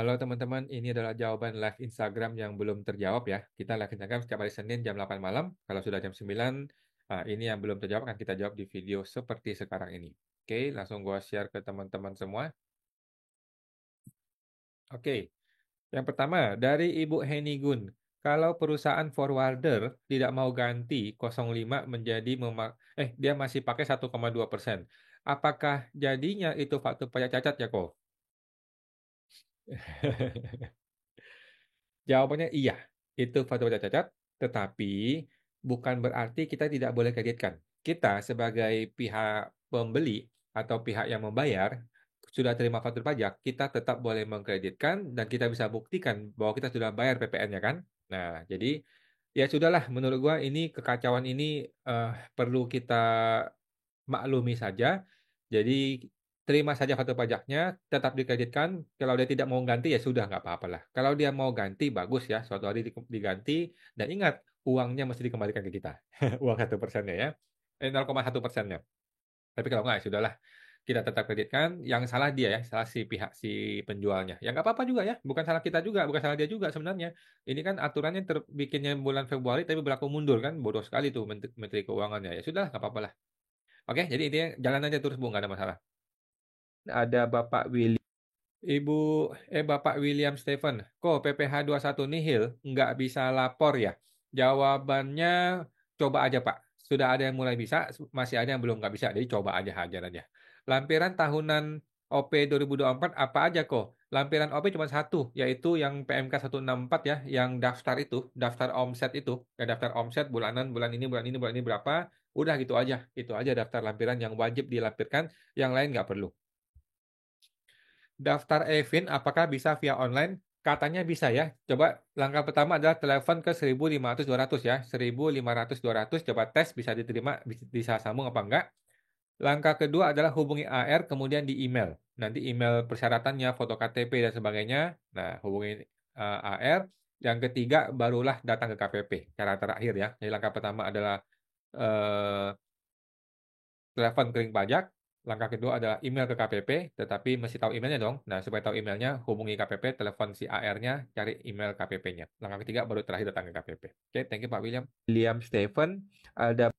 Halo teman-teman, ini adalah jawaban live Instagram yang belum terjawab ya. Kita live Instagram setiap hari Senin jam 8 malam. Kalau sudah jam 9, ini yang belum terjawab akan kita jawab di video seperti sekarang ini. Oke, langsung gua share ke teman-teman semua. Oke, yang pertama dari Ibu Heni Gun. Kalau perusahaan forwarder tidak mau ganti 05 menjadi dia masih pakai 1,2%. Apakah jadinya itu faktur pajak cacat ya kok? Jawabannya iya, itu faktur pajak cacat, tetapi bukan berarti kita tidak boleh kreditkan. Kita sebagai pihak pembeli atau pihak yang membayar, sudah terima faktur pajak, kita tetap boleh mengkreditkan dan kita bisa buktikan bahwa kita sudah bayar PPN-nya kan. Nah, jadi ya sudahlah, menurut gua ini kekacauan ini perlu kita maklumi saja. Jadi terima saja faktur pajaknya, tetap dikreditkan. Kalau dia tidak mau ganti ya sudah nggak apa-apalah. Kalau dia mau ganti bagus ya, suatu hari diganti. Dan ingat uangnya mesti dikembalikan ke kita, uang 1%-nya ya, 0,1%-nya. Tapi kalau nggak ya sudahlah. Kita tetap kreditkan. Yang salah dia ya, salah si pihak si penjualnya. Ya nggak apa-apa juga ya, bukan salah kita juga, bukan salah dia juga sebenarnya. Ini kan aturannya terbikinnya bulan Februari tapi berlaku mundur kan, bodoh sekali tuh Menteri Keuangannya. Ya sudah, nggak apa-apa lah. Oke, jadi intinya jalan aja terus Bu, nggak ada masalah. Ada Bapak Willy. Ibu, Bapak William Stephen, kok PPh 21 nihil nggak bisa lapor ya? Jawabannya coba aja Pak. Sudah ada yang mulai bisa, masih ada yang belum nggak bisa. Jadi coba aja, hajar aja. Lampiran tahunan OP 2024 apa aja kok? Lampiran OP cuma satu, yaitu yang PMK 164 ya, yang daftar itu, daftar omset itu. Ya, daftar omset bulanan, bulan ini, bulan ini, bulan ini berapa. Udah gitu aja. Itu aja daftar lampiran yang wajib dilampirkan, yang lain nggak perlu. Daftar Evin apakah bisa via online? Katanya bisa ya. Coba langkah pertama adalah telepon ke 1500-200 ya. 1500-200 coba tes bisa diterima, bisa sambung apa enggak. Langkah kedua adalah hubungi AR kemudian di email. Nanti email persyaratannya, foto KTP dan sebagainya. Nah, hubungi AR. Yang ketiga barulah datang ke KPP. Cara terakhir ya. Jadi langkah pertama adalah eh, telepon kering pajak. Langkah kedua adalah email ke KPP, tetapi mesti tahu emailnya dong. Nah, supaya tahu emailnya, hubungi KPP, telepon si AR-nya, cari email KPP-nya. Langkah ketiga baru terakhir datang ke KPP. Oke, thank you Pak William. William Stephen, ada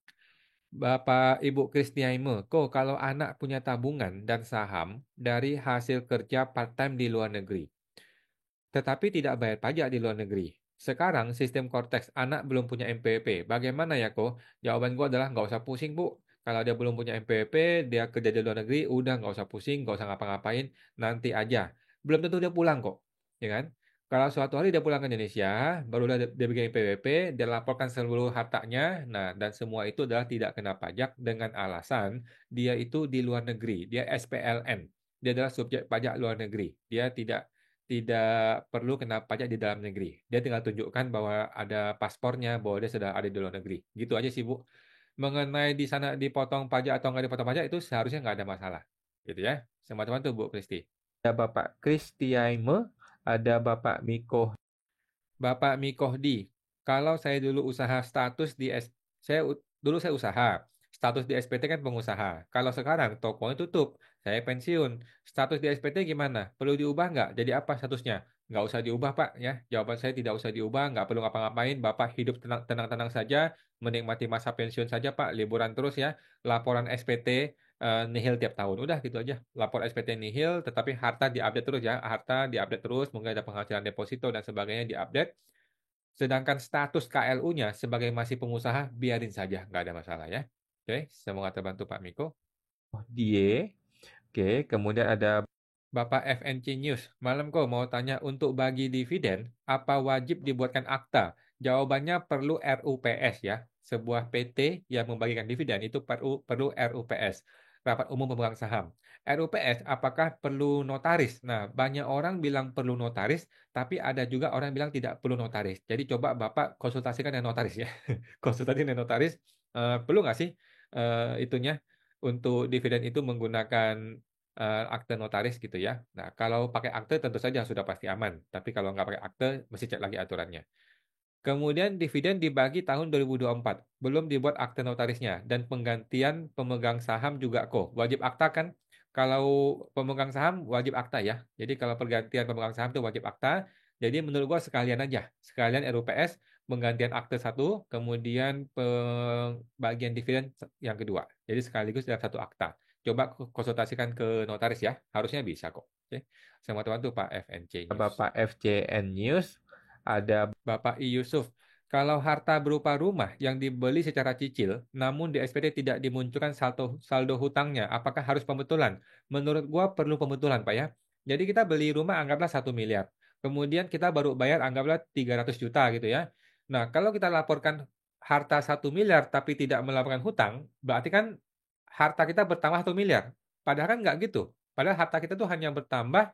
Bapak Ibu Kristiaime. Kok kalau anak punya tabungan dan saham dari hasil kerja part-time di luar negeri, tetapi tidak bayar pajak di luar negeri. Sekarang sistem Cortex anak belum punya MPP. Bagaimana ya kok? Jawaban gua adalah nggak usah pusing Bu. Kalau dia belum punya MPP, dia kerja di luar negeri, udah nggak usah pusing, nggak usah ngapa-ngapain, nanti aja. Belum tentu dia pulang kok, ya kan? Kalau suatu hari dia pulang ke Indonesia, barulah dia bikin MPP, dia laporkan seluruh hartanya, nah dan semua itu adalah tidak kena pajak dengan alasan dia itu di luar negeri, dia SPLN, dia adalah subjek pajak luar negeri, dia tidak perlu kena pajak di dalam negeri. Dia tinggal tunjukkan bahwa ada paspornya, bahwa dia sudah ada di luar negeri. Gitu aja sih, Bu. Mengenai di sana dipotong pajak atau nggak dipotong pajak, itu seharusnya nggak ada masalah. Gitu ya. Sama teman tuh, Bu Kristi. Ada Bapak Kristiaime, ada Bapak Miko. Bapak Mikohdi, kalau saya dulu usaha status di dulu saya usaha. Status di SPT kan pengusaha. Kalau sekarang tokonya tutup, saya pensiun. Status di SPT gimana? Perlu diubah nggak? Jadi apa statusnya? Nggak usah diubah, Pak. Ya, jawaban saya tidak usah diubah. Nggak perlu ngapa-ngapain. Bapak hidup tenang-tenang saja, menikmati masa pensiun saja, Pak. Liburan terus ya. Laporan SPT nihil tiap tahun. Udah gitu aja. Lapor SPT nihil, tetapi harta diupdate terus ya. Harta diupdate terus, mungkin ada penghasilan deposito dan sebagainya diupdate. Sedangkan status KLU-nya sebagai masih pengusaha, biarin saja, nggak ada masalah ya. Oke, semoga terbantu Pak Miko. Oh, Die. Oke, kemudian ada Bapak FNC News. Malam kok mau tanya untuk bagi dividen, apa wajib dibuatkan akta? Jawabannya perlu RUPS ya. Sebuah PT yang membagikan dividen itu perlu RUPS. Rapat Umum Pemegang Saham. RUPS apakah perlu notaris? Nah, banyak orang bilang perlu notaris, tapi ada juga orang bilang tidak perlu notaris. Jadi coba Bapak konsultasikan dengan notaris ya. Konsultasi dengan notaris, perlu nggak sih itunya untuk dividen itu menggunakan akte notaris gitu ya. Nah, kalau pakai akte tentu saja sudah pasti aman. Tapi kalau nggak pakai akte, mesti cek lagi aturannya. Kemudian dividen dibagi tahun 2024. Belum dibuat akte notarisnya. Dan penggantian pemegang saham juga kok. Wajib akta kan? Kalau pemegang saham wajib akta ya. Jadi kalau pergantian pemegang saham itu wajib akta. Jadi menurut gua sekalian aja, sekalian RUPS, penggantian akte satu, kemudian pembagian dividen yang kedua. Jadi sekaligus dalam satu akta. Coba konsultasikan ke notaris ya, harusnya bisa kok. Oke. Sama teman tuh Pak FNC News. Bapak FCN News, ada Bapak I. Yusuf, kalau harta berupa rumah yang dibeli secara cicil, namun di SPT tidak dimunculkan saldo hutangnya, apakah harus pembetulan? Menurut gua perlu pembetulan, Pak ya. Jadi kita beli rumah anggaplah 1 miliar. Kemudian kita baru bayar anggaplah 300 juta gitu ya. Nah, kalau kita laporkan harta 1 miliar tapi tidak melaporkan hutang, berarti kan harta kita bertambah 1 miliar. Padahal kan nggak gitu. Padahal harta kita tuh hanya bertambah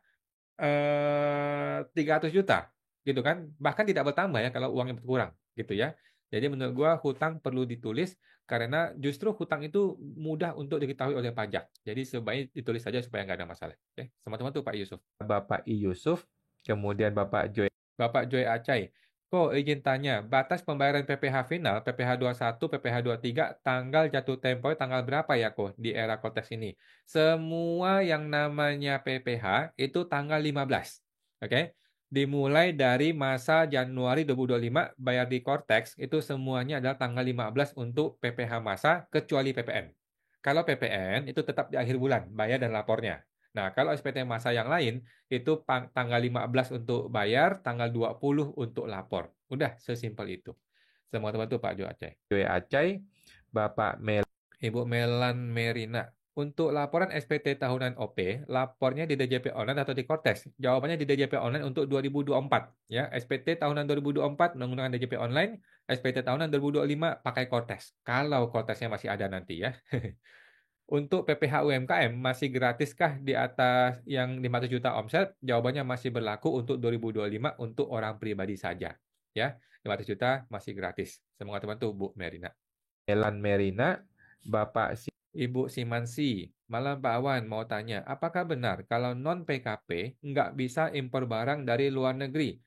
300 juta gitu kan, bahkan tidak bertambah ya kalau uangnya berkurang gitu ya. Jadi menurut gua hutang perlu ditulis karena justru hutang itu mudah untuk diketahui oleh pajak. Jadi sebaiknya ditulis saja supaya nggak ada masalah. Oke, sama-sama tuh Pak Yusuf. Bapak I. Yusuf, kemudian Bapak Joy. Bapak Joy Acai. Kok izin tanya, batas pembayaran PPh final, PPh 21, PPh 23, tanggal jatuh tempo tanggal berapa ya kok di era konteks ini? Semua yang namanya PPh itu tanggal 15. Oke? Dimulai dari masa Januari 2025 bayar di Cortex itu semuanya adalah tanggal 15 untuk PPh masa kecuali PPN. Kalau PPN itu tetap di akhir bulan bayar dan lapornya. Nah, kalau SPT masa yang lain itu tanggal 15 untuk bayar, tanggal 20 untuk lapor. Udah sesimpel itu. Semua teman tuh Pak Jo Aceh. Joy Acai, Bapak Mel. Ibu Melan Merina. Untuk laporan SPT tahunan OP, lapornya di DJP online atau di Kortes? Jawabannya di DJP online untuk 2024. Ya, SPT tahunan 2024 menggunakan DJP online, SPT tahunan 2025 pakai Kortes. Kalau Kortesnya masih ada nanti ya. Untuk PPh UMKM masih gratiskah di atas yang 500 juta omset? Jawabannya masih berlaku untuk 2025 untuk orang pribadi saja. Ya, 500 juta masih gratis. Semoga teman tuh Bu Merina. Melan Merina, Bapak Ibu Simansi, malam Pak Awan mau tanya, apakah benar kalau non PKP nggak bisa impor barang dari luar negeri?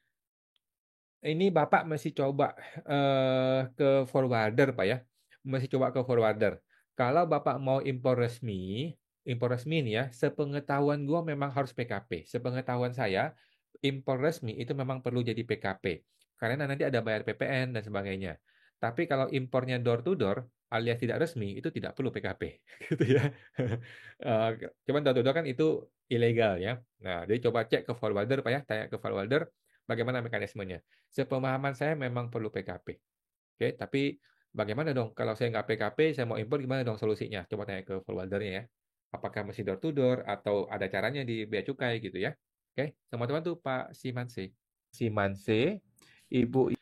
Ini Bapak mesti coba ke forwarder Pak ya. Mesti coba ke forwarder. Kalau Bapak mau impor resmi nih ya, sepengetahuan gua memang harus PKP. Sepengetahuan saya, impor resmi itu memang perlu jadi PKP. Karena nanti ada bayar PPN dan sebagainya. Tapi kalau impornya door to door alias tidak resmi itu tidak perlu PKP gitu ya. Eh, Cuman door to door kan itu ilegal ya. Nah, jadi coba cek ke forwarder Pak ya, tanya ke forwarder bagaimana mekanismenya. Sepemahaman saya memang perlu PKP. Oke, tapi bagaimana dong kalau saya nggak PKP, saya mau impor gimana dong solusinya? Coba tanya ke forwardernya ya. Apakah mesti door to door atau ada caranya di bea cukai gitu ya? Oke, sama teman tuh Pak Simanse. Simanse, Ibu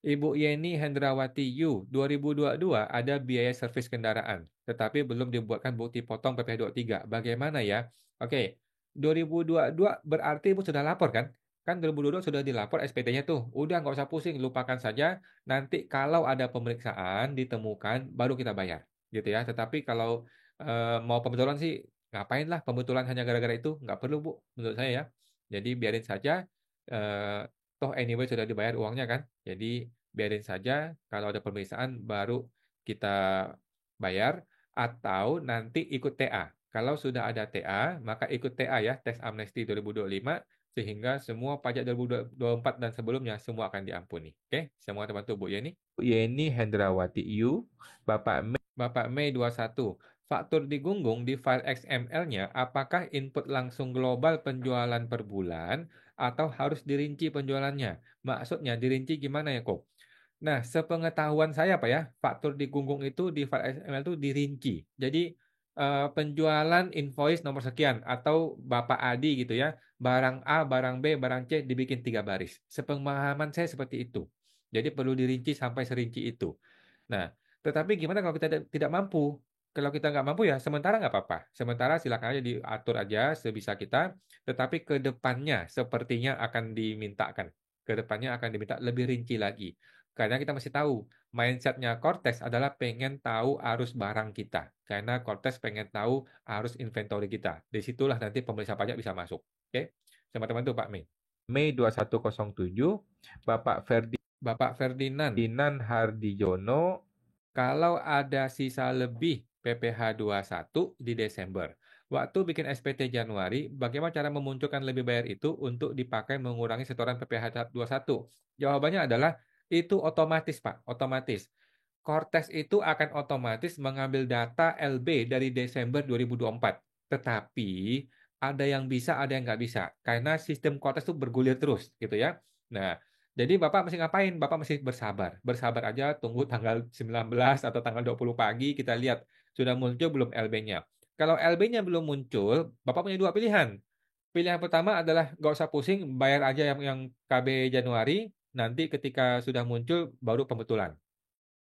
Ibu Yeni Hendrawati Yu, 2022 ada biaya servis kendaraan, tetapi belum dibuatkan bukti potong PPh 23. Bagaimana ya? Oke, 2022 berarti Ibu sudah lapor kan? Kan 2022 sudah dilapor SPT-nya tuh. Udah nggak usah pusing, lupakan saja. Nanti kalau ada pemeriksaan ditemukan, baru kita bayar. Gitu ya. Tetapi kalau mau pembetulan sih, ngapain lah pembetulan hanya gara-gara itu? Nggak perlu Bu, menurut saya ya. Jadi biarin saja. eh, Toh anyway sudah dibayar uangnya kan. Jadi biarin saja kalau ada pemeriksaan baru kita bayar atau nanti ikut TA. Kalau sudah ada TA, maka ikut TA ya, tes amnesti 2025 sehingga semua pajak 2024 dan sebelumnya semua akan diampuni. Oke, semua teman-teman Bu Yeni. Yeni Hendrawati Yu, Bapak Bapak Mei 21. Faktur digunggung di file XML-nya apakah input langsung global penjualan per bulan atau harus dirinci penjualannya? Maksudnya dirinci gimana ya kok? Nah, sepengetahuan saya Pak ya, faktur digunggung itu di file XML itu dirinci. Jadi penjualan invoice nomor sekian atau Bapak Adi gitu ya, barang A, barang B, barang C dibikin 3 baris. Sepemahaman saya seperti itu. Jadi perlu dirinci sampai serinci itu. Nah, tetapi gimana kalau kita tidak mampu? Kalau kita nggak mampu ya sementara nggak apa-apa. Sementara silakan aja diatur aja sebisa kita. Tetapi ke depannya sepertinya akan dimintakan. Ke depannya akan diminta lebih rinci lagi. Karena kita masih tahu mindsetnya Cortex adalah pengen tahu arus barang kita. Karena Cortex pengen tahu arus inventory kita. Disitulah nanti pemeriksa pajak bisa masuk. Oke? Sama teman tuh Pak Mei. Mei 2107, Bapak Bapak Ferdinand. Ferdinand Hardijono, Kalau ada sisa lebih PPh 21 di Desember. Waktu bikin SPT Januari, bagaimana cara memunculkan lebih bayar itu untuk dipakai mengurangi setoran PPh 21? Jawabannya adalah itu otomatis, Pak, otomatis. Cortex itu akan otomatis mengambil data LB dari Desember 2024. Tetapi ada yang bisa, ada yang nggak bisa. Karena sistem Cortex itu bergulir terus, gitu ya. Nah, jadi Bapak mesti ngapain? Bapak mesti bersabar. Bersabar aja, tunggu tanggal 19 atau tanggal 20 pagi, kita lihat sudah muncul belum LB-nya. Kalau LB-nya belum muncul, Bapak punya dua pilihan. Pilihan pertama adalah nggak usah pusing, bayar aja yang KB Januari, nanti ketika sudah muncul baru pembetulan.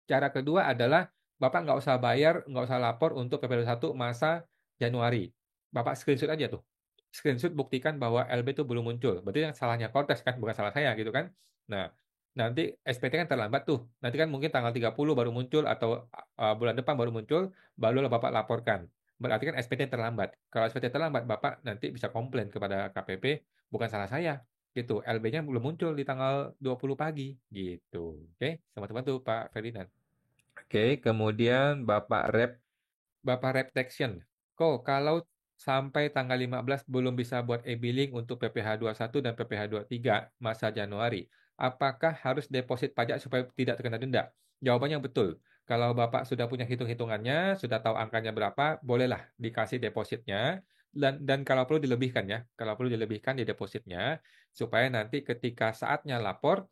Cara kedua adalah Bapak nggak usah bayar, nggak usah lapor untuk PP21 masa Januari. Bapak screenshot aja tuh. Screenshot buktikan bahwa LB itu belum muncul. Berarti yang salahnya Cortex kan, bukan salah saya gitu kan. Nah, nanti SPT kan terlambat tuh. Nanti kan mungkin tanggal 30 baru muncul atau bulan depan baru muncul, barulah Bapak laporkan. Berarti kan SPT terlambat. Kalau SPT terlambat, Bapak nanti bisa komplain kepada KPP, bukan salah saya. Gitu, LB-nya belum muncul di tanggal 20 pagi. Gitu. Oke, sama-sama tuh Pak Ferdinand. Oke, kemudian Bapak Rep Bapak Reptection, kok kalau sampai tanggal 15 belum bisa buat e-billing untuk PPh 21 dan PPh 23 masa Januari, apakah harus deposit pajak supaya tidak terkena denda? Jawabannya betul. Kalau Bapak sudah punya hitung-hitungannya, sudah tahu angkanya berapa, bolehlah dikasih depositnya. Dan kalau perlu dilebihkan ya, kalau perlu dilebihkan di depositnya, supaya nanti ketika saatnya lapor,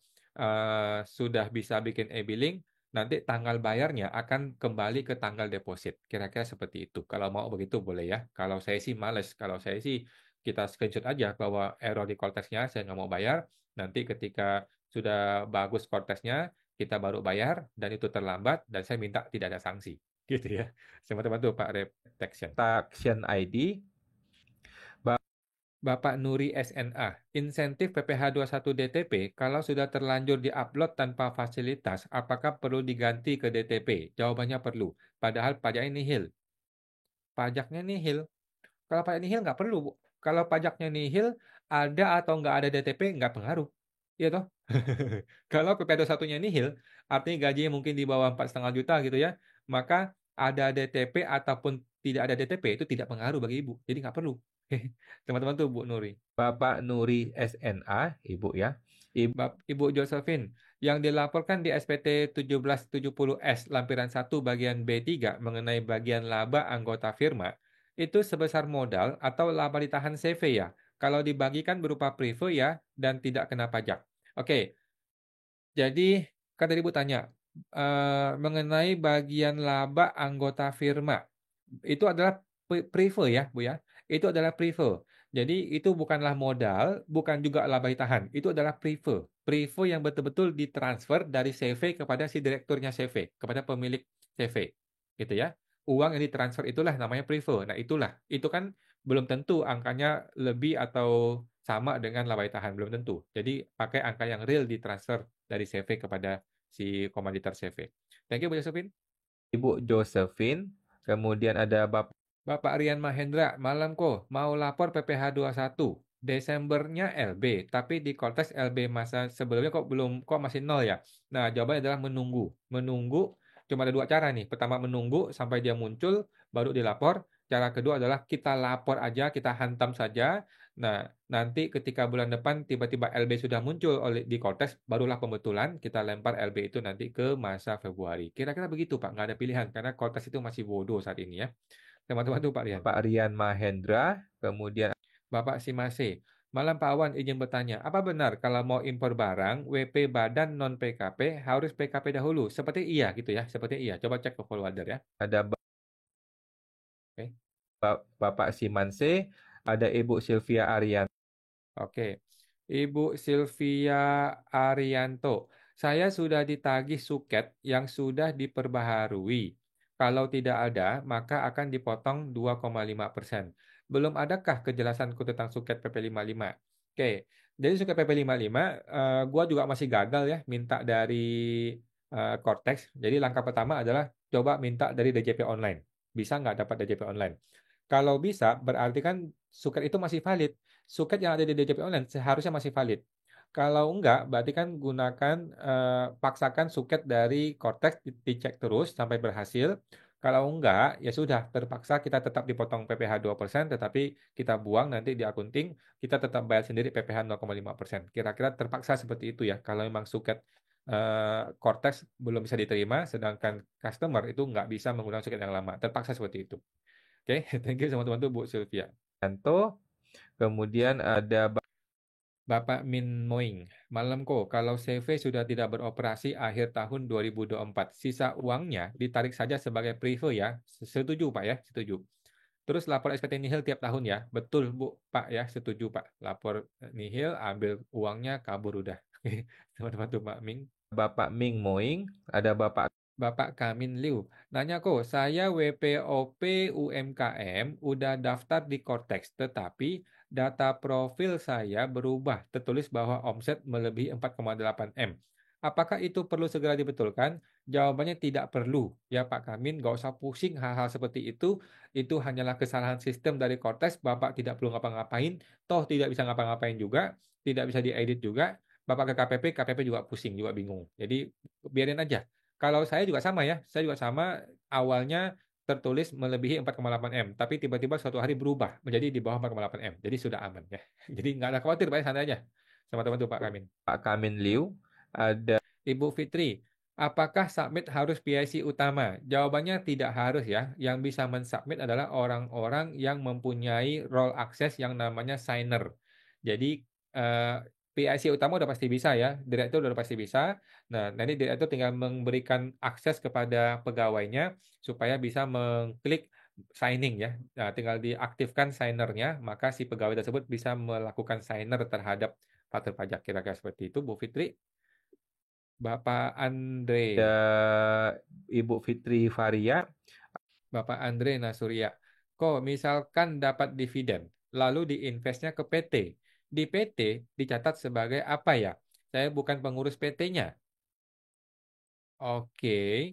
sudah bisa bikin e-billing, nanti tanggal bayarnya akan kembali ke tanggal deposit. Kira-kira seperti itu. Kalau mau begitu boleh ya. Kalau saya sih males. Kalau saya sih kita screenshot aja bahwa error di Cortex-nya saya nggak mau bayar. Nanti ketika sudah bagus Cortex-nya, kita baru bayar dan itu terlambat dan saya minta tidak ada sanksi. Gitu ya. Teman-teman tuh Pak Retection. Taction ID, Bapak Nuri SNA, insentif PPh 21 DTP kalau sudah terlanjur diupload tanpa fasilitas, apakah perlu diganti ke DTP? Jawabannya perlu. Padahal pajaknya nihil. Pajaknya nihil. Kalau pajak nihil nggak perlu, Bu. Kalau pajaknya nihil, ada atau nggak ada DTP nggak pengaruh. Iya toh? Kalau PPh 21-nya nihil, artinya gajinya mungkin di bawah 4,5 juta gitu ya, maka ada DTP ataupun tidak ada DTP itu tidak pengaruh bagi Ibu. Jadi nggak perlu. Teman-teman tuh Bu Nuri. Bapak Nuri SNA, Ibu ya. Ibu Ibu Josephine, yang dilaporkan di SPT 1770S lampiran 1 bagian B3 mengenai bagian laba anggota firma, itu sebesar modal atau laba ditahan CV ya? Kalau dibagikan berupa preview ya dan tidak kena pajak. Oke, jadi kan tadi Bu tanya mengenai bagian laba anggota firma. Itu adalah preview ya, Bu ya. Itu adalah preview. Jadi itu bukanlah modal, bukan juga laba ditahan. Itu adalah preview. Preview yang betul-betul ditransfer dari CV kepada si direkturnya CV, kepada pemilik CV. Gitu ya. Uang yang ditransfer itulah namanya preview. Nah, itulah. Itu kan belum tentu angkanya lebih atau sama dengan laba ditahan, belum tentu. Jadi pakai angka yang real ditransfer dari CV kepada si komoditor CV. Thank you, Bu Josephine. Ibu Josephine, kemudian ada Bapak Bapak Rian Mahendra, malam kok mau lapor PPh 21. Desembernya LB, tapi di konteks LB masa sebelumnya kok masih nol ya. Nah, jawabannya adalah menunggu. Menunggu cuma ada dua cara nih. Pertama menunggu sampai dia muncul baru dilapor. Cara kedua adalah kita lapor aja, kita hantam saja. Nah, nanti ketika bulan depan tiba-tiba LB sudah muncul di konteks, barulah pembetulan kita lempar LB itu nanti ke masa Februari. Kira-kira begitu Pak, nggak ada pilihan karena konteks itu masih bodoh saat ini ya. Teman-teman tuh Pak Rian. Rian Mahendra, kemudian Bapak Simase. Malam Pak Awan izin bertanya, apa benar kalau mau impor barang, WP badan non PKP harus PKP dahulu? Seperti iya gitu ya, seperti iya. Coba cek ke forwarder ya. ada Oke. Bapak Simanse, ada Ibu Sylvia Arian. Oke. Ibu Sylvia Arianto, saya sudah ditagih suket yang sudah diperbaharui. Kalau tidak ada, maka akan dipotong 2,5%. Belum adakah kejelasanku tentang suket PP55? Oke, jadi suket PP55, gua juga masih gagal ya minta dari Cortex. Jadi langkah pertama adalah coba minta dari DJP online. Bisa nggak dapat DJP online? Kalau bisa, berarti kan suket itu masih valid. Suket yang ada di DJP online seharusnya masih valid. Kalau enggak, berarti kan gunakan paksakan suket dari Cortex dicek terus sampai berhasil. Kalau enggak, ya sudah, terpaksa kita tetap dipotong PPh 2%, tetapi kita buang nanti di akunting, kita tetap bayar sendiri PPh 0,5%. Kira-kira terpaksa seperti itu ya. Kalau memang suket Cortex belum bisa diterima, sedangkan customer itu nggak bisa menggunakan suket yang lama. Terpaksa seperti itu. Oke, thank you sama teman-teman Bu Sylvia. Yanto, kemudian ada Bapak Min Moing, malamku, kalau CV sudah tidak beroperasi akhir tahun 2024, sisa uangnya ditarik saja sebagai preview ya. Setuju Pak ya, setuju. Terus lapor SPT nihil tiap tahun ya. Betul Bu, Pak ya, setuju Pak. Lapor nihil, ambil uangnya, kabur udah. Teman-teman tuh Pak Ming. Bapak Ming Moing, ada Bapak Bapak Kamin Liu, nanya kok, saya WPOP UMKM udah daftar di Cortex, tetapi data profil saya berubah, tertulis bahwa omset melebihi 4,8 M. Apakah itu perlu segera dibetulkan? Jawabannya tidak perlu. Ya Pak Kamin, nggak usah pusing hal-hal seperti itu hanyalah kesalahan sistem dari Cortex, Bapak tidak perlu ngapa-ngapain, toh tidak bisa ngapa-ngapain juga, tidak bisa diedit juga, Bapak ke KPP, KPP juga pusing, juga bingung. Jadi biarin aja. Kalau saya juga sama ya, saya juga sama awalnya tertulis melebihi 4,8 M, tapi tiba-tiba suatu hari berubah menjadi di bawah 4,8 M. Jadi sudah aman ya. Jadi nggak ada khawatir, Pak, santai aja. Sama teman tuh Pak Kamin. Kamin Liu, ada Ibu Fitri, apakah submit harus PIC utama? Jawabannya tidak harus ya. Yang bisa mensubmit adalah orang-orang yang mempunyai role access yang namanya signer. Jadi PIC utama udah pasti bisa ya, direktur udah pasti bisa. Nah, nanti direktur tinggal memberikan akses kepada pegawainya supaya bisa mengklik signing ya. Nah, tinggal diaktifkan signernya, maka si pegawai tersebut bisa melakukan signer terhadap faktur pajak. Kira-kira seperti itu, Bu Fitri. Bapak Andre, Ibu Fitri Faria, Bapak Andre Nasuria. Kok misalkan dapat dividen, lalu diinvestnya ke PT. Di PT dicatat sebagai apa ya? Saya bukan pengurus PT-nya. Oke,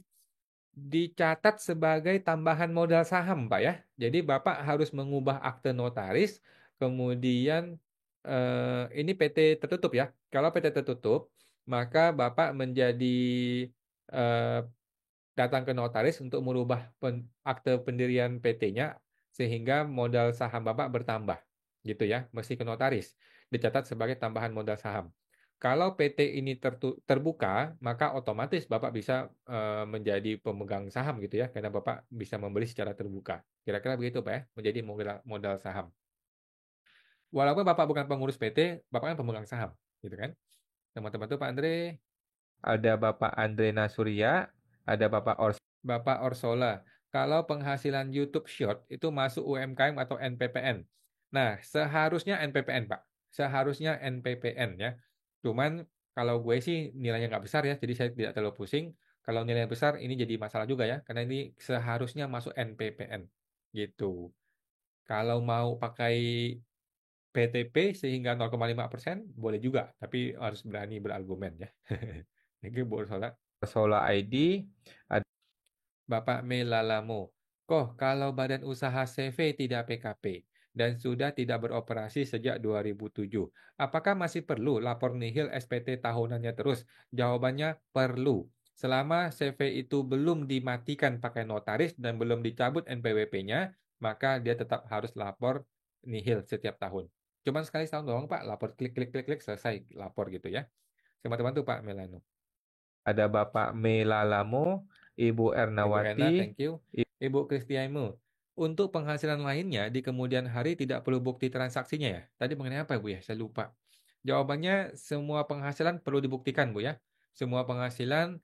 dicatat sebagai tambahan modal saham, Pak ya. Jadi Bapak harus mengubah akte notaris, kemudian ini PT tertutup ya. Kalau PT tertutup, maka Bapak menjadi eh, datang ke notaris untuk merubah akte pendirian PT-nya sehingga modal saham Bapak bertambah. Gitu ya, mesti ke notaris. Dicatat sebagai tambahan modal saham. Kalau PT ini terbuka, maka otomatis Bapak bisa menjadi pemegang saham gitu ya, karena Bapak bisa membeli secara terbuka. Kira-kira begitu Pak ya, menjadi modal saham. Walaupun Bapak bukan pengurus PT, Bapak kan pemegang saham, gitu kan? Teman-teman tuh Pak Andre, ada Bapak Andre Nasuria, ada Bapak Bapak Orsola, kalau penghasilan YouTube Short itu masuk UMKM atau NPPN. Nah, seharusnya NPPN, Pak. Seharusnya NPPN ya. Cuman kalau gue sih nilainya nggak besar ya, jadi saya tidak terlalu pusing. Kalau nilainya besar, ini jadi masalah juga ya, karena ini seharusnya masuk NPPN. Gitu. Kalau mau pakai PTP sehingga 0,5%, boleh juga, tapi harus berani berargumen ya. Ini Bu Orsola. Orsola ID, ada Bapak Melalamo, kok kalau badan usaha CV tidak PKP dan sudah tidak beroperasi sejak 2007, apakah masih perlu lapor nihil SPT tahunannya terus? Jawabannya perlu. Selama CV itu belum dimatikan pakai notaris dan belum dicabut NPWP-nya, maka dia tetap harus lapor nihil setiap tahun. Cuman sekali setahun doang Pak, lapor klik klik klik klik selesai lapor gitu ya. Teman-teman tuh Pak Melano. ada Bapak Melalamo, Ibu Ibu Ena, Ernawati, thank you. Ibu Kristiaimu, untuk penghasilan lainnya di kemudian hari tidak perlu bukti transaksinya ya. Tadi mengenai apa Bu ya? Saya lupa. Jawabannya semua penghasilan perlu dibuktikan Bu ya. Semua penghasilan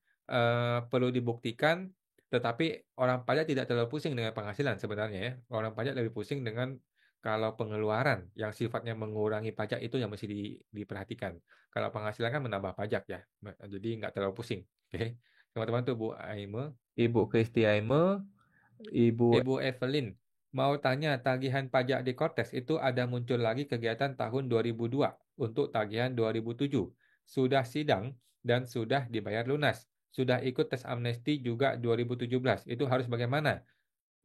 perlu dibuktikan, tetapi orang pajak tidak terlalu pusing dengan penghasilan sebenarnya ya. Orang pajak lebih pusing dengan kalau pengeluaran yang sifatnya mengurangi pajak itu yang mesti diperhatikan. Kalau penghasilan kan menambah pajak ya. Jadi nggak terlalu pusing. Oke. Teman-teman tuh Bu Aime. Ibu Kristiaime, Ibu Ibu Evelyn, mau tanya tagihan pajak di Cortex itu ada muncul lagi kegiatan tahun 2002 untuk tagihan 2007. Sudah sidang dan sudah dibayar lunas. Sudah ikut tes amnesti juga 2017. Itu harus bagaimana?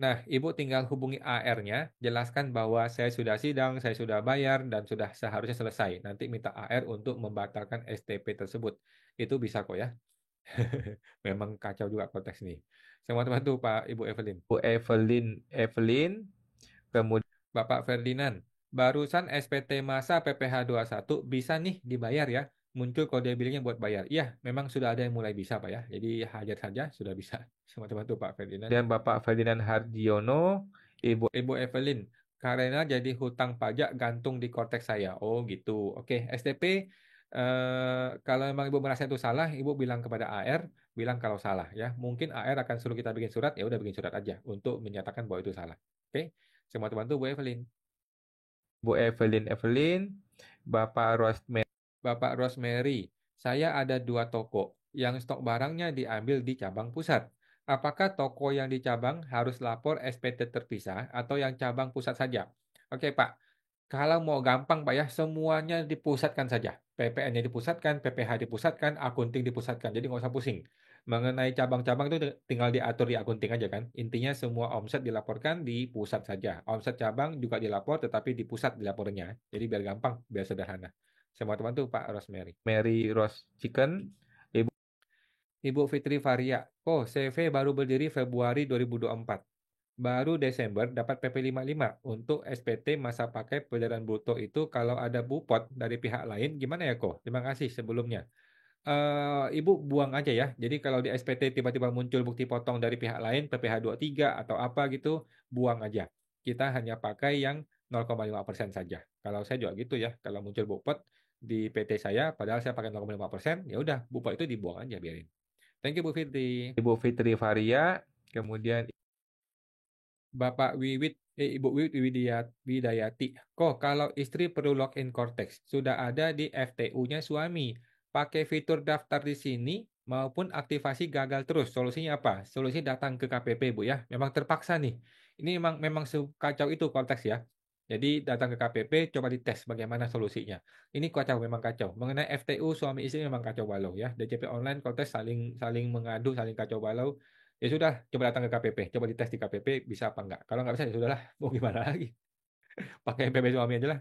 Nah, Ibu tinggal hubungi AR-nya, jelaskan bahwa saya sudah sidang, saya sudah bayar, dan sudah seharusnya selesai. Nanti minta AR untuk membatalkan STP tersebut. Itu bisa kok ya. Memang kacau juga konteks ini. Sama bantu Pak Ibu Evelyn. Bu Evelyn, kemudian Bapak Ferdinand, barusan SPT masa PPh 21 bisa nih dibayar ya. Muncul kode billingnya buat bayar. Iya, memang sudah ada yang mulai bisa Pak ya. Jadi hajar saja sudah bisa. Sama bantu Pak Ferdinand. Bapak Ferdinand Hardiono, Ibu Ibu Evelyn, karena jadi hutang pajak gantung di korteks saya. Oh gitu. Oke, STP, kalau memang Ibu merasa itu salah, Ibu bilang kepada AR, bilang kalau salah ya. Mungkin AR akan suruh kita bikin surat, ya udah bikin surat aja untuk menyatakan bahwa itu salah. Oke, semua bantu Bu Evelyn. Bu Evelyn, Bapak Rosme, Bapak Rosemary, saya ada 2 toko yang stok barangnya diambil di cabang pusat. Apakah toko yang di cabang harus lapor SPT terpisah atau yang cabang pusat saja? Oke, Pak. Kalau mau gampang, Pak ya, semuanya dipusatkan saja. PPN-nya dipusatkan, PPh dipusatkan, akunting dipusatkan. Jadi nggak usah pusing. Mengenai cabang-cabang itu tinggal diatur di akunting aja kan. Intinya semua omset dilaporkan di pusat saja. Omset cabang juga dilapor, tetapi di pusat dilapornya. Jadi biar gampang, biar sederhana. Semua teman tuh Pak Rosemary. Mary Rose Chicken, Ibu Ibu Fitri Varia. Oh, CV baru berdiri Februari 2024. Baru Desember dapat PP 55 untuk SPT masa pakai peredaran bruto itu kalau ada bupot dari pihak lain gimana ya kok? Terima kasih sebelumnya. Ibu buang aja ya. Jadi kalau di SPT tiba-tiba muncul bukti potong dari pihak lain, PPh 23 atau apa gitu, buang aja. Kita hanya pakai yang 0,5% saja. Kalau saya juga gitu ya. Kalau muncul bupot di PT saya, padahal saya pakai 0,5%, ya udah bupot itu dibuang aja biarin. Thank you Bu Fitri. Ibu Fitri Varia, kemudian Bapak Ibu Wiwit Widayati. Kok kalau istri perlu login Cortex, sudah ada di FTU-nya suami. Pakai fitur daftar di sini maupun aktivasi gagal terus. Solusinya apa? Solusi datang ke KPP, Bu ya. Memang terpaksa nih. Ini memang kacau itu Cortex ya. Jadi datang ke KPP, coba dites bagaimana solusinya. Ini kacau, memang kacau. Mengenai FTU suami istri memang kacau balau ya. DCP online Cortex saling saling mengadu, saling kacau balau. Ya sudah, coba datang ke KPP, coba dites di KPP bisa apa enggak. Kalau nggak bisa ya sudahlah, mau gimana lagi. Pakai MPP suami aja lah.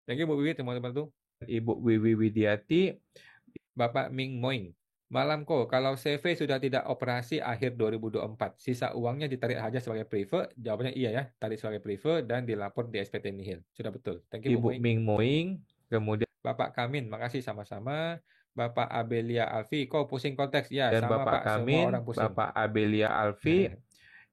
Thank you Bu Wiwi, teman-teman tuh. Ibu Wiwi Widiati, Bapak Ming Moing. Malam kok, kalau CV sudah tidak operasi akhir 2024, sisa uangnya ditarik aja sebagai private? Jawabannya iya ya, tarik sebagai private dan dilapor di SPT Nihil. Sudah betul. Thank you Bu Ibu Moing. Ming Moing, kemudian Bapak Kamin, makasih sama-sama. Bapak Abelia Alfi, kok pusing konteks? Ya, sama Bapak Pak, semua Kamin, orang pusing. Bapak Abelia Alfi,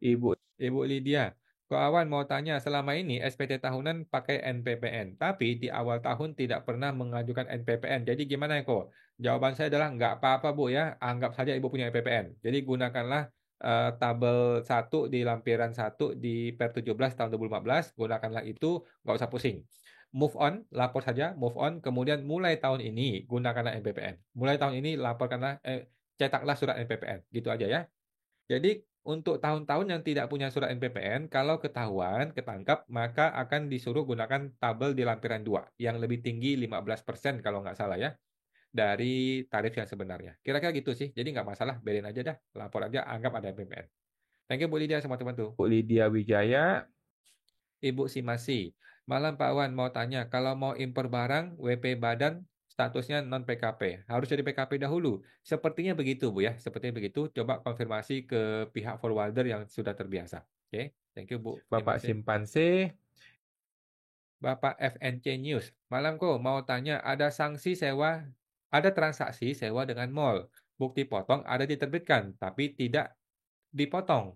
Ibu Ibu Lydia, Ko Awan mau tanya, selama ini SPT tahunan pakai NPPN, tapi di awal tahun tidak pernah mengajukan NPPN. Jadi gimana ya kok? Jawaban saya adalah nggak apa-apa Bu ya, anggap saja Ibu punya NPPN. Jadi gunakanlah tabel 1 di lampiran 1 di per 17 tahun 2015, gunakanlah itu, nggak usah pusing. Move on, lapor saja, move on. Kemudian mulai tahun ini gunakanlah NPPN. Mulai tahun ini laporkanlah, cetaklah surat NPPN. Gitu aja ya. Jadi untuk tahun-tahun yang tidak punya surat NPPN, kalau ketahuan, ketangkap, maka akan disuruh gunakan tabel di lampiran 2 yang lebih tinggi 15% kalau nggak salah ya, dari tarif yang sebenarnya. Kira-kira gitu sih. Jadi nggak masalah, berin aja dah. Lapor aja, anggap ada NPPN. Thank you Bu Lydia sama teman tuh. Lydia Wijaya, Ibu Simasi. Malam Pak Wan mau tanya, kalau mau impor barang, WP Badan statusnya non PKP. Harus jadi PKP dahulu. Sepertinya begitu Bu ya. Sepertinya begitu. Coba konfirmasi ke pihak forwarder yang sudah terbiasa. Oke, thank you Bu Bapak Simasi. Simpanse, Bapak FNC News. Malam kok mau tanya, ada sanksi sewa, ada transaksi sewa dengan mall. Bukti potong ada diterbitkan, tapi tidak dipotong.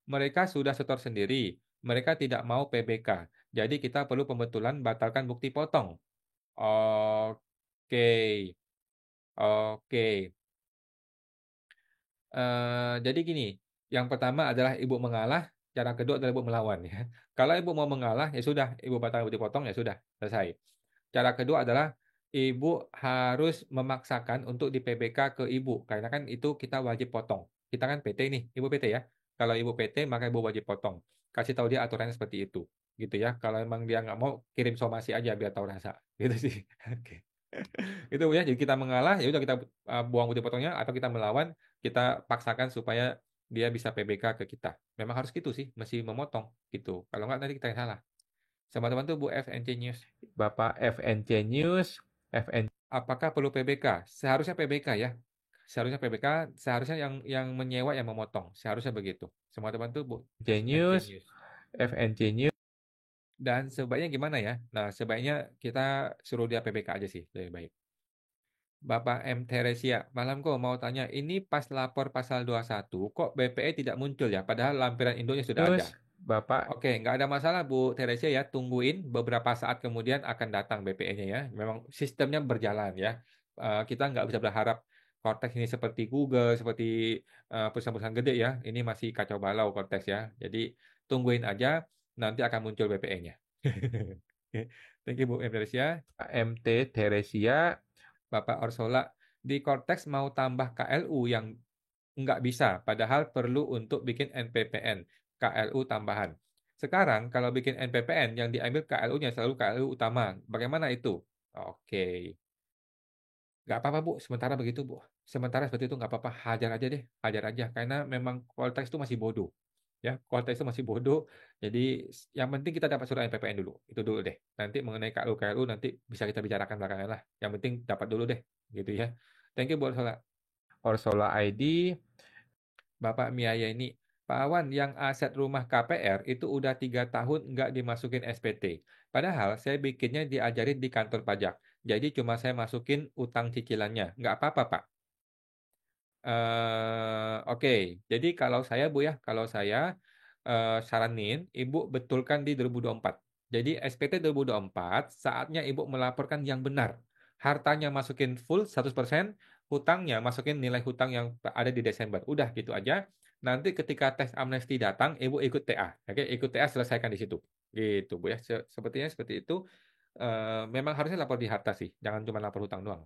Mereka sudah setor sendiri. Mereka tidak mau PBK. Jadi kita perlu pembetulan batalkan bukti potong. Oke, oke. Jadi gini, yang pertama adalah ibu mengalah, cara kedua adalah ibu melawan ya. Kalau ibu mau mengalah, ya sudah, ibu batalkan bukti potong, ya sudah, selesai. Cara kedua adalah ibu harus memaksakan untuk di PBK ke ibu, karena kan itu kita wajib potong. Kita kan PT nih, ibu PT ya. Kalau ibu PT, maka ibu wajib potong. Kasih tahu dia aturannya seperti itu, gitu ya. Kalau emang dia nggak mau, kirim somasi aja biar tahu rasa, gitu sih. Oke. Itu ya, jadi kita mengalah, ya udah kita buang putih potongnya, atau kita melawan, kita paksakan supaya dia bisa PBK ke kita. Memang harus gitu sih, mesti memotong gitu. Kalau nggak nanti kita yang salah. Sama teman tuh Bu FNC News. Bapak FNC News, FNC Apakah perlu PBK? Seharusnya PBK ya. Seharusnya PBK, seharusnya yang menyewa yang memotong. Seharusnya begitu. Semua teman tuh Bu, FNC Genius, News. FNC News. Dan sebaiknya gimana ya? Nah, sebaiknya kita suruh dia PBK aja sih, lebih baik. Bapak M. Teresia, malam kok mau tanya, ini pas lapor pasal 21, kok BPE tidak muncul ya? Padahal lampiran Indonya sudah ada. Bapak Oke, nggak ada masalah Bu Teresia ya. Tungguin beberapa saat kemudian akan datang BPE-nya ya. Memang sistemnya berjalan ya. Kita nggak bisa berharap Cortex ini seperti Google, seperti perusahaan-perusahaan gede ya. Ini masih kacau balau Cortex ya. Jadi tungguin aja, nanti akan muncul BPE-nya. Thank you Bu Teresia. MT Teresia. Bapak Orsola, di Cortex mau tambah KLU yang nggak bisa, padahal perlu untuk bikin NPPN, KLU tambahan. Sekarang kalau bikin NPPN yang diambil KLU-nya selalu KLU utama. Bagaimana itu? Oke, nggak apa-apa Bu, sementara begitu Bu. Sementara seperti itu nggak apa-apa, hajar aja deh, hajar aja. Karena memang Cortex itu masih bodoh. Ya, Cortex itu masih bodoh. Jadi yang penting kita dapat surat NPPN dulu. Itu dulu deh. Nanti mengenai KLU nanti bisa kita bicarakan belakangan lah. Yang penting dapat dulu deh, gitu ya. Thank you buat Sola. Orsola ID. Bapak Miaya ini, Pak Awan, yang aset rumah KPR itu udah 3 tahun nggak dimasukin SPT. Padahal saya bikinnya diajarin di kantor pajak. Jadi cuma saya masukin utang cicilannya. Nggak apa-apa, Pak. Oke, jadi kalau saya Bu ya, kalau saya saranin Ibu betulkan di 2024. Jadi SPT 2024 saatnya Ibu melaporkan yang benar. Hartanya masukin full 100%, hutangnya masukin nilai hutang yang ada di Desember. Udah gitu aja. Nanti ketika tes amnesti datang, Ibu ikut TA. Oke, ikut TA selesaikan di situ. Gitu Bu ya. Sepertinya seperti itu. Memang harusnya lapor di harta sih, jangan cuma lapor hutang doang.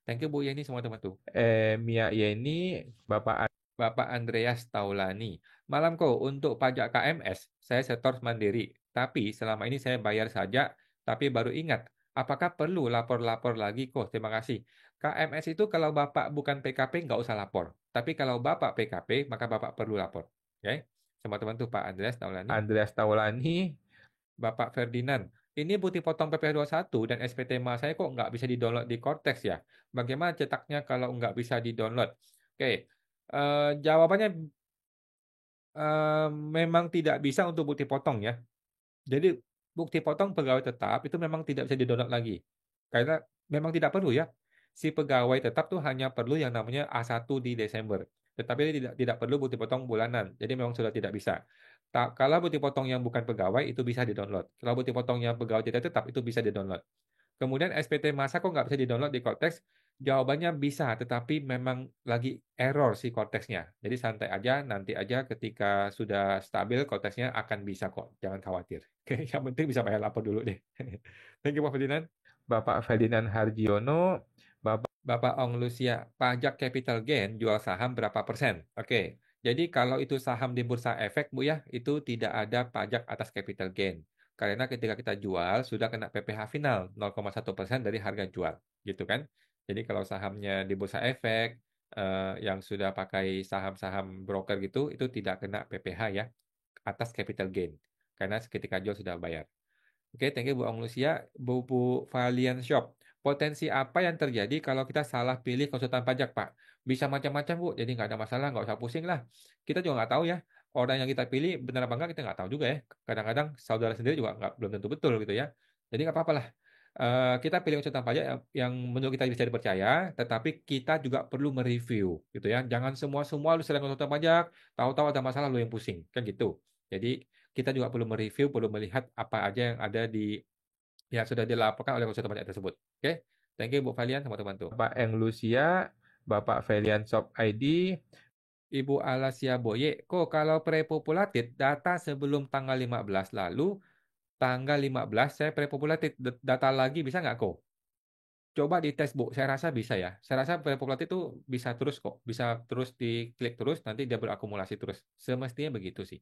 Thank you Bu ya ini semua teman-teman. Mia Yeni. Bapak Bapak Andreas Taulani. Malam kok untuk pajak KMS, saya setor mandiri. Tapi selama ini saya bayar saja, tapi baru ingat, apakah perlu lapor-lapor lagi kok? Terima kasih. KMS itu kalau Bapak bukan PKP nggak usah lapor. Tapi kalau Bapak PKP, maka Bapak perlu lapor. Oke? Sama teman tuh Pak Andreas Taulani. Andreas Taulani. Bapak Ferdinand, ini bukti potong PP21 dan SPT Ma saya kok nggak bisa di-download di Cortex ya? Bagaimana cetaknya kalau nggak bisa di-download? Oke, jawabannya memang tidak bisa untuk bukti potong ya. Jadi bukti potong pegawai tetap itu memang tidak bisa di-download lagi. Karena memang tidak perlu ya. Si pegawai tetap tuh hanya perlu yang namanya A1 di Desember. Tetapi dia tidak perlu bukti potong bulanan. Jadi memang sudah tidak bisa. Kalau bukti potong yang bukan pegawai itu bisa di-download. Kalau bukti potong yang pegawai tidak tetap itu bisa di-download. Kemudian SPT masa kok nggak bisa di-download di Cortex? Jawabannya bisa, tetapi memang lagi error si Cortexnya. Jadi santai aja, nanti aja ketika sudah stabil Cortexnya akan bisa kok. Jangan khawatir. Oke, yang penting bisa bayar lapor dulu deh. Thank you Pak Ferdinand. Bapak Ferdinand Harjiono. Bapak Ong Lucia, pajak capital gain jual saham berapa persen? Oke, jadi kalau itu saham di bursa efek Bu ya, itu tidak ada pajak atas capital gain. Karena ketika kita jual sudah kena PPh final 0,1% dari harga jual, gitu kan? Jadi kalau sahamnya di bursa efek yang sudah pakai saham-saham broker gitu, itu tidak kena PPh ya atas capital gain. Karena ketika jual sudah bayar. Oke, thank you Bu Ong Lucia. Bu Valiant Shop. Potensi apa yang terjadi kalau kita salah pilih konsultan pajak, Pak? Bisa macam-macam, Bu. Jadi nggak ada masalah, nggak usah pusing lah. Kita juga nggak tahu ya. Orang yang kita pilih benar apa enggak kita nggak tahu juga ya. Kadang-kadang saudara sendiri juga nggak belum tentu betul gitu ya. Jadi nggak apa-apa lah. Kita pilih konsultan pajak yang menurut kita bisa dipercaya, tetapi kita juga perlu mereview gitu ya. Jangan semua lu selain konsultan pajak, tahu-tahu ada masalah lu yang pusing, kan gitu. Jadi kita juga perlu mereview, perlu melihat apa aja yang ada di yang sudah dilaporkan oleh konsultan pajak tersebut. Oke, thank you Bu Valian sama teman-teman. Bapak Eng Lucia. Bapak Valiant Shop ID. Ibu Alasia Boye, kok kalau prepopulated data sebelum tanggal 15 lalu, tanggal 15 saya prepopulated data lagi bisa nggak kok? Coba dites Bu, saya rasa bisa ya. Saya rasa prepopulated itu bisa terus kok, bisa terus diklik terus, nanti dia berakumulasi terus. Semestinya begitu sih.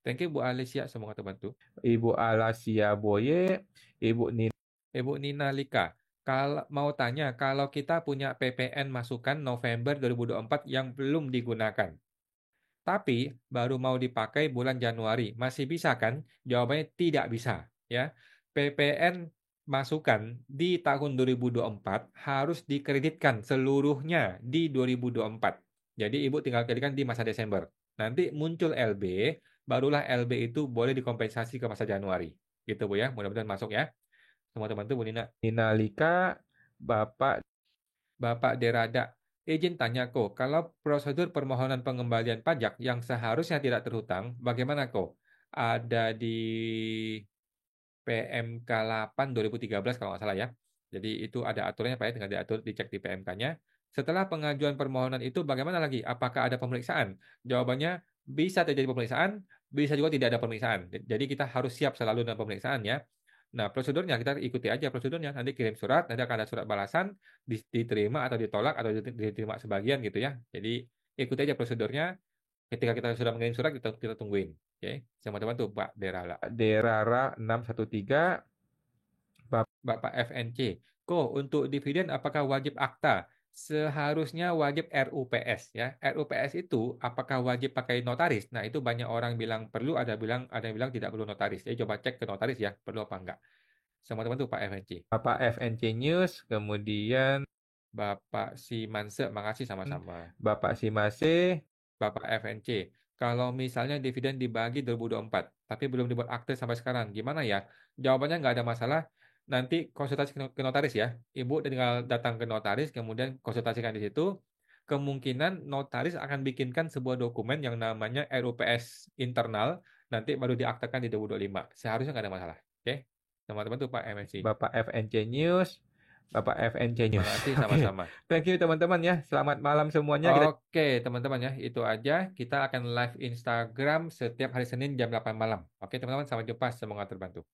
Thank you Bu Alicia, semoga terbantu. Ibu Alasia Boye. Ibu Nina Lika, kalau mau tanya, kalau kita punya PPN masukan November 2024 yang belum digunakan, tapi baru mau dipakai bulan Januari, masih bisa kan? Jawabannya tidak bisa, ya. PPN masukan di tahun 2024 harus dikreditkan seluruhnya di 2024. Jadi Ibu tinggal kreditkan di masa Desember. Nanti muncul LB, barulah LB itu boleh dikompensasi ke masa Januari. Gitu Bu ya, mudah-mudahan masuk ya. Semua teman-teman Bu Nina. Nalika Bapak Bapak Derada, izin tanya kok, kalau prosedur permohonan pengembalian pajak yang seharusnya tidak terhutang, bagaimana kok? Ada di PMK 8 2013 kalau nggak salah ya. Jadi itu ada aturannya Pak ya, tinggal diatur, dicek di PMK-nya. Setelah pengajuan permohonan itu bagaimana lagi? Apakah ada pemeriksaan? Jawabannya bisa terjadi pemeriksaan, bisa juga tidak ada pemeriksaan. Jadi kita harus siap selalu dengan pemeriksaan ya. Nah, prosedurnya kita ikuti aja prosedurnya. Nanti kirim surat, nanti akan ada surat balasan, diterima atau ditolak atau diterima sebagian gitu ya. Jadi ikuti aja prosedurnya. Ketika kita sudah mengirim surat, kita tungguin. Oke, sama teman tuh Pak Derala. Derara 613, Bapak FNC. Ko, untuk dividen apakah wajib akta? Seharusnya wajib RUPS ya. RUPS itu apakah wajib pakai notaris? Nah, itu banyak orang bilang perlu, ada yang bilang tidak perlu notaris. Jadi coba cek ke notaris ya, perlu apa enggak. Sama teman tuh Pak FNC. Bapak FNC News, kemudian Bapak Simanse, makasih sama-sama. Bapak Simase, Bapak FNC. Kalau misalnya dividen dibagi 2024, tapi belum dibuat akte sampai sekarang, gimana ya? Jawabannya nggak ada masalah. Nanti konsultasi ke notaris ya. Ibu tinggal datang ke notaris, kemudian konsultasikan di situ. Kemungkinan notaris akan bikinkan sebuah dokumen yang namanya RUPS internal, nanti baru diaktekan di 2025. Seharusnya nggak ada masalah. Oke? Teman-teman tuh Pak MNC. Bapak FNC News, Bapak FNC News. Terima kasih Oke. sama-sama. Thank you teman-teman ya. Selamat malam semuanya. Oke, teman-teman ya, itu aja. Kita akan live Instagram setiap hari Senin jam 8 malam. Oke, teman-teman, sampai jumpa. Semoga terbantu.